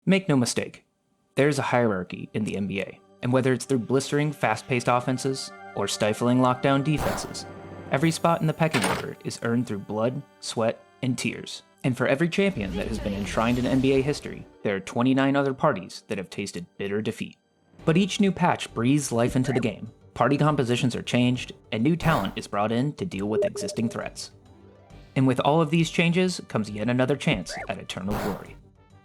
Make no mistake, there's a hierarchy in the NBA, and whether it's through blistering, fast-paced offenses or stifling lockdown defenses, every spot in the pecking order is earned through blood, sweat, and tears. And for every champion that has been enshrined in NBA history, there are 29 other parties that have tasted bitter defeat. But each new patch breathes life into the game, party compositions are changed, and new talent is brought in to deal with existing threats. And with all of these changes comes yet another chance at eternal glory.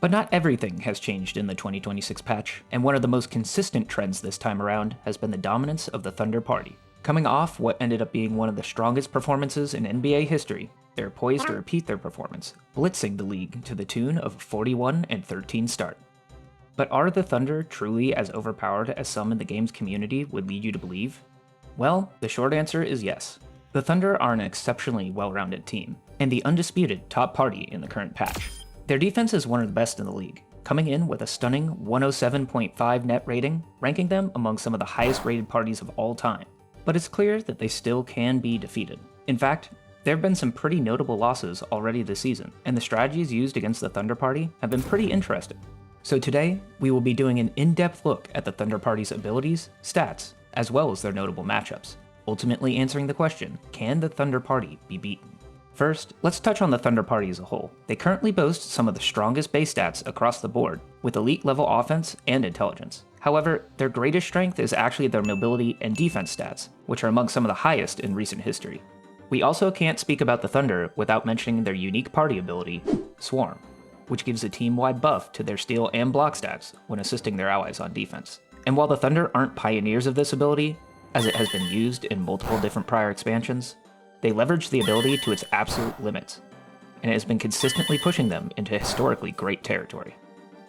But not everything has changed in the 2026 patch, and one of the most consistent trends this time around has been the dominance of the Thunder party. Coming off what ended up being one of the strongest performances in NBA history, they're poised to repeat their performance, blitzing the league to the tune of a 41-13 start. But are the Thunder truly as overpowered as some in the game's community would lead you to believe? Well, the short answer is yes. The Thunder are an exceptionally well-rounded team, and the undisputed top party in the current patch. Their defense is one of the best in the league, coming in with a stunning 107.5 net rating, ranking them among some of the highest rated parties of all time. But it's clear that they still can be defeated. In fact, there have been some pretty notable losses already this season, and the strategies used against the Thunder party have been pretty interesting. So today, we will be doing an in-depth look at the Thunder party's abilities, stats, as well as their notable matchups, ultimately answering the question, can the Thunder party be beaten? First, let's touch on the Thunder party as a whole. They currently boast some of the strongest base stats across the board, with elite level offense and intelligence. However, their greatest strength is actually their mobility and defense stats, which are among some of the highest in recent history. We also can't speak about the Thunder without mentioning their unique party ability, Swarm, which gives a team-wide buff to their steal and block stats when assisting their allies on defense. And while the Thunder aren't pioneers of this ability, as it has been used in multiple different prior expansions, they leverage the ability to its absolute limits, and it has been consistently pushing them into historically great territory.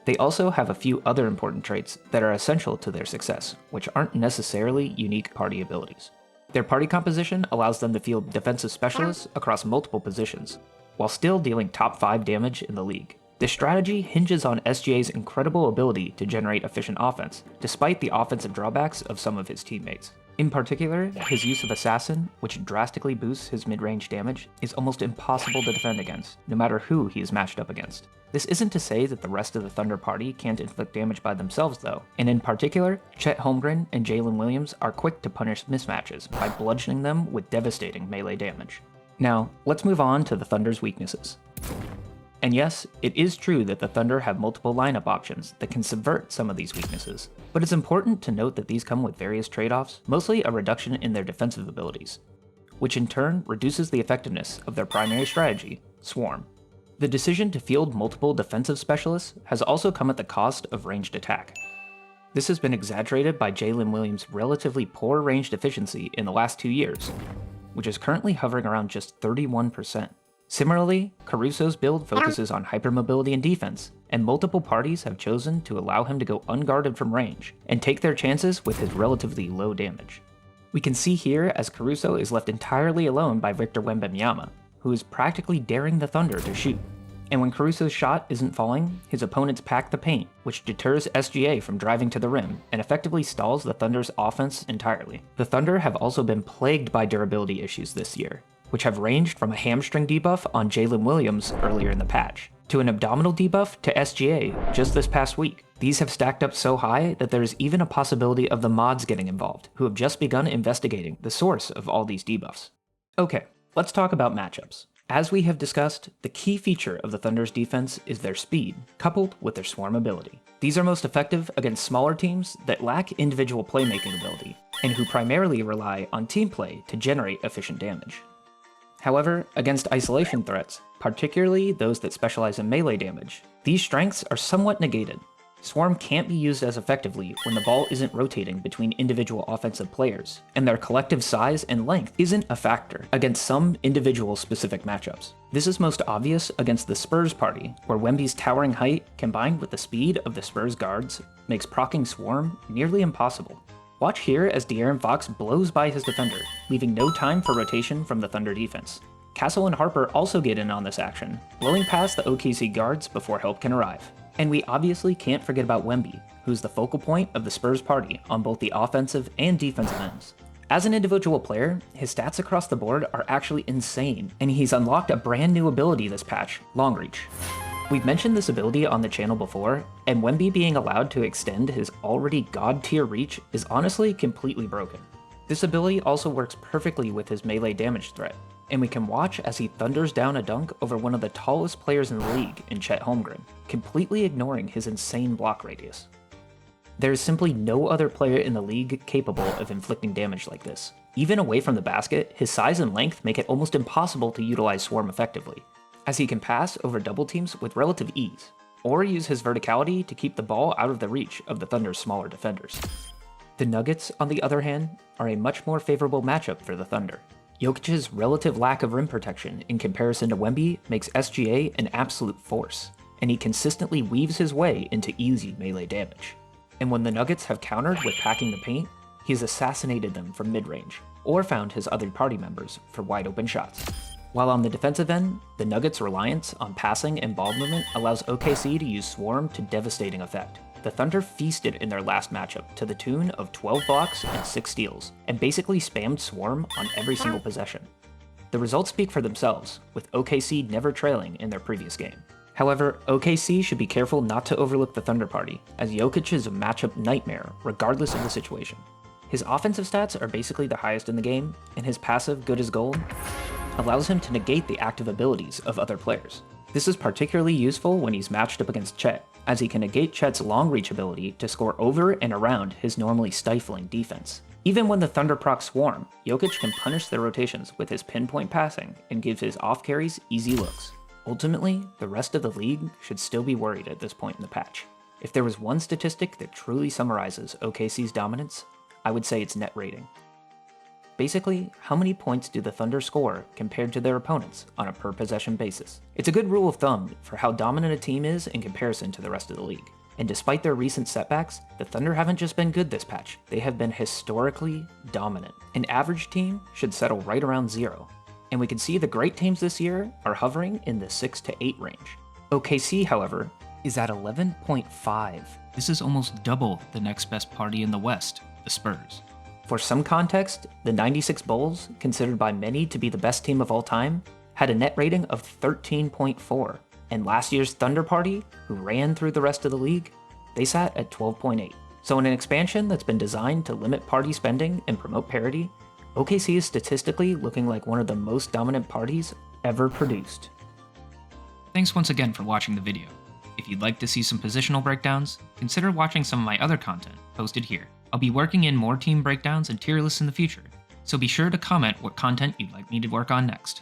They also have a few other important traits that are essential to their success, which aren't necessarily unique party abilities. Their party composition allows them to field defensive specialists across multiple positions, while still dealing top 5 damage in the league. This strategy hinges on SGA's incredible ability to generate efficient offense, despite the offensive drawbacks of some of his teammates. In particular, his use of Assassin, which drastically boosts his mid-range damage, is almost impossible to defend against, no matter who he is matched up against. This isn't to say that the rest of the Thunder party can't inflict damage by themselves though, and in particular, Chet Holmgren and Jalen Williams are quick to punish mismatches by bludgeoning them with devastating melee damage. Now, let's move on to the Thunder's weaknesses. And yes, it is true that the Thunder have multiple lineup options that can subvert some of these weaknesses, but it's important to note that these come with various trade-offs, mostly a reduction in their defensive abilities, which in turn reduces the effectiveness of their primary strategy, Swarm. The decision to field multiple defensive specialists has also come at the cost of ranged attack. This has been exaggerated by Jalen Williams' relatively poor ranged efficiency in the last 2 years, which is currently hovering around just 31%. Similarly, Caruso's build focuses on hypermobility and defense, and multiple parties have chosen to allow him to go unguarded from range and take their chances with his relatively low damage. We can see here as Caruso is left entirely alone by Victor Wembanyama, who is practically daring the Thunder to shoot. And when Caruso's shot isn't falling, his opponents pack the paint, which deters SGA from driving to the rim and effectively stalls the Thunder's offense entirely. The Thunder have also been plagued by durability issues this year, which have ranged from a hamstring debuff on Jalen Williams earlier in the patch, to an abdominal debuff to SGA just this past week. These have stacked up so high that there is even a possibility of the mods getting involved, who have just begun investigating the source of all these debuffs. Okay, let's talk about matchups. As we have discussed, the key feature of the Thunder's defense is their speed, coupled with their Swarm ability. These are most effective against smaller teams that lack individual playmaking ability, and who primarily rely on team play to generate efficient damage. However, against isolation threats, particularly those that specialize in melee damage, these strengths are somewhat negated. Swarm can't be used as effectively when the ball isn't rotating between individual offensive players, and their collective size and length isn't a factor against some individual specific matchups. This is most obvious against the Spurs party, where Wemby's towering height, combined with the speed of the Spurs guards, makes proccing Swarm nearly impossible. Watch here as De'Aaron Fox blows by his defender, leaving no time for rotation from the Thunder defense. Castle and Harper also get in on this action, blowing past the OKC guards before help can arrive. And we obviously can't forget about Wemby, who's the focal point of the Spurs party on both the offensive and defensive ends. As an individual player, his stats across the board are actually insane, and he's unlocked a brand new ability this patch, Long Reach. We've mentioned this ability on the channel before, and Wemby being allowed to extend his already god-tier reach is honestly completely broken. This ability also works perfectly with his melee damage threat, and we can watch as he thunders down a dunk over one of the tallest players in the league in Chet Holmgren, completely ignoring his insane block radius. There is simply no other player in the league capable of inflicting damage like this. Even away from the basket, his size and length make it almost impossible to utilize Swarm effectively, as he can pass over double teams with relative ease, or use his verticality to keep the ball out of the reach of the Thunder's smaller defenders. The Nuggets, on the other hand, are a much more favorable matchup for the Thunder. Jokic's relative lack of rim protection in comparison to Wemby makes SGA an absolute force, and he consistently weaves his way into easy melee damage. And when the Nuggets have countered with packing the paint, he has assassinated them from mid-range, or found his other party members for wide open shots. While on the defensive end, the Nuggets' reliance on passing and ball movement allows OKC to use Swarm to devastating effect. The Thunder feasted in their last matchup to the tune of 12 blocks and 6 steals, and basically spammed Swarm on every single possession. The results speak for themselves, with OKC never trailing in their previous game. However, OKC should be careful not to overlook the Thunder party, as Jokic is a matchup nightmare regardless of the situation. His offensive stats are basically the highest in the game, and his passive good as gold allows him to negate the active abilities of other players. This is particularly useful when he's matched up against Chet, as he can negate Chet's long reach ability to score over and around his normally stifling defense. Even when the Thunder proc Swarm, Jokic can punish their rotations with his pinpoint passing and gives his off carries easy looks. Ultimately, the rest of the league should still be worried at this point in the patch. If there was one statistic that truly summarizes OKC's dominance, I would say it's net rating. Basically, how many points do the Thunder score compared to their opponents on a per possession basis? It's a good rule of thumb for how dominant a team is in comparison to the rest of the league. And despite their recent setbacks, the Thunder haven't just been good this patch, they have been historically dominant. An average team should settle right around 0. And we can see the great teams this year are hovering in the 6 to 8 range. OKC, however, is at 11.5. This is almost double the next best party in the West, the Spurs. For some context, the 96 Bulls, considered by many to be the best team of all time, had a net rating of 13.4, and last year's Thunder party, who ran through the rest of the league, they sat at 12.8. So in an expansion that's been designed to limit party spending and promote parity, OKC is statistically looking like one of the most dominant parties ever produced. Thanks once again for watching the video. If you'd like to see some positional breakdowns, consider watching some of my other content posted here. I'll be working in more team breakdowns and tier lists in the future, so be sure to comment what content you'd like me to work on next.